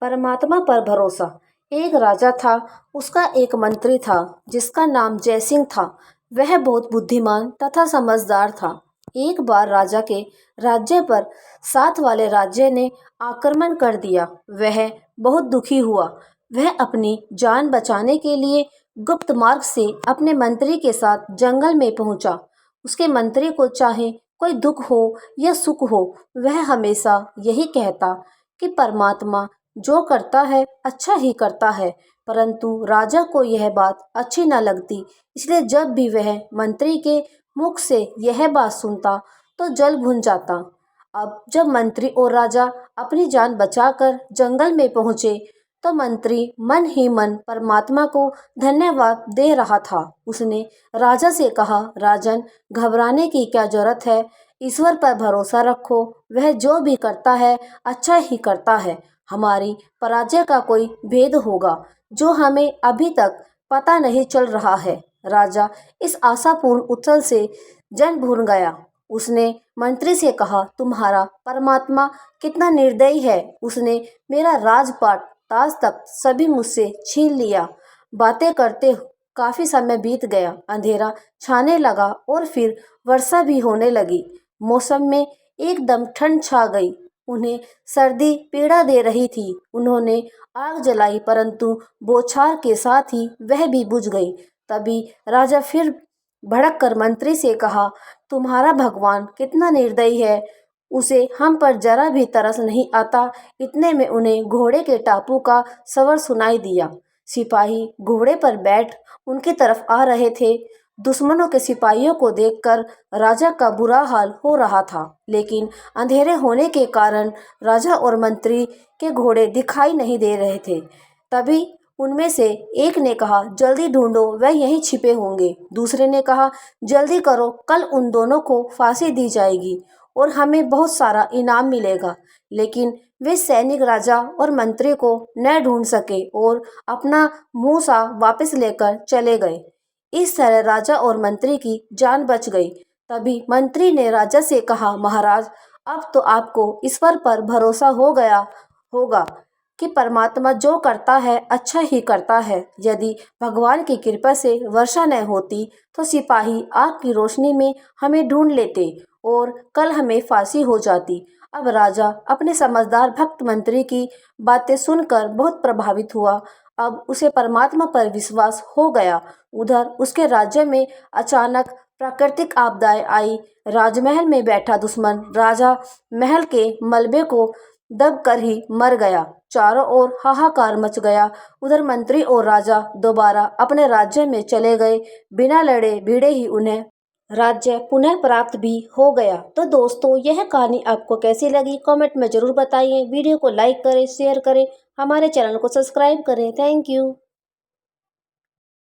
परमात्मा पर भरोसा। एक राजा था, उसका एक मंत्री था जिसका नाम जयसिंह था। वह बहुत बुद्धिमान तथा समझदार था। एक बार राजा के राज्य पर साथ वाले राज्य ने आक्रमण कर दिया। वह बहुत दुखी हुआ। वह अपनी जान बचाने के लिए गुप्त मार्ग से अपने मंत्री के साथ जंगल में पहुंचा। उसके मंत्री को चाहे कोई दुख हो या सुख हो, वह हमेशा यही कहता कि परमात्मा जो करता है अच्छा ही करता है। परंतु राजा को यह बात अच्छी न लगती, इसलिए जब भी वह मंत्री के मुख से यह बात सुनता तो जल भुन जाता। अब जब मंत्री और राजा अपनी जान बचाकर जंगल में पहुंचे तो मंत्री मन ही मन परमात्मा को धन्यवाद दे रहा था। उसने राजा से कहा, राजन, घबराने की क्या जरूरत है। ईश्वर पर भरोसा रखो, वह जो भी करता है अच्छा ही करता है। हमारी पराजय का कोई भेद होगा जो हमें अभी तक पता नहीं चल रहा है। राजा इस आशापूर्ण उत्सव से जन भून गया। उसने मंत्री से कहा, तुम्हारा परमात्मा कितना निर्दयी है। उसने मेरा राजपाट ताज तक सभी मुझसे छीन लिया। बातें करते काफी समय बीत गया। अंधेरा छाने लगा और फिर वर्षा भी होने लगी। मौसम में एकदम ठंड छा गई। उन्हें सर्दी पीड़ा दे रही थी। उन्होंने आग जलाई, परंतु बौछार के साथ ही वह भी बुझ गई। तभी राजा फिर भड़क कर मंत्री से कहा, तुम्हारा भगवान कितना निर्दयी है। उसे हम पर जरा भी तरस नहीं आता। इतने में उन्हें घोड़े के टापू का स्वर सुनाई दिया। सिपाही घोड़े पर बैठ उनकी तरफ आ रहे थे। दुश्मनों के सिपाहियों को देखकर राजा का बुरा हाल हो रहा था, लेकिन अंधेरे होने के कारण राजा और मंत्री के घोड़े दिखाई नहीं दे रहे थे। तभी उनमें से एक ने कहा, जल्दी ढूंढो, वह यहीं छिपे होंगे। दूसरे ने कहा, जल्दी करो, कल उन दोनों को फांसी दी जाएगी और हमें बहुत सारा इनाम मिलेगा। लेकिन वे सैनिक राजा और मंत्री को न ढूंढ सके और अपना मुंह सा वापस लेकर चले गए। इस तरह राजा और मंत्री की जान बच गई। तभी मंत्री ने राजा से कहा, महाराज, अब तो आपको ईश्वर पर भरोसा हो गया होगा कि परमात्मा जो करता है अच्छा ही करता है। यदि भगवान की कृपा से वर्षा न होती तो सिपाही आग की रोशनी में हमें ढूंढ लेते और कल हमें फांसी हो जाती। अब राजा अपने समझदार भक्त मंत्री की बातें सुनकर बहुत प्रभावित हुआ। अब उसे परमात्मा पर विश्वास हो गया। उधर उसके राज्य में अचानक प्राकृतिक आपदाएं आई। राजमहल में बैठा दुश्मन राजा महल के मलबे को दब कर ही मर गया। चारों ओर हाहाकार मच गया। उधर मंत्री और राजा दोबारा अपने राज्य में चले गए। बिना लड़े भिड़े ही उन्हें राज्य पुनः प्राप्त भी हो गया। तो दोस्तों, यह कहानी आपको कैसी लगी कमेंट में जरूर बताइए। वीडियो को लाइक करें, शेयर करें, हमारे चैनल को सब्सक्राइब करें। Thank you.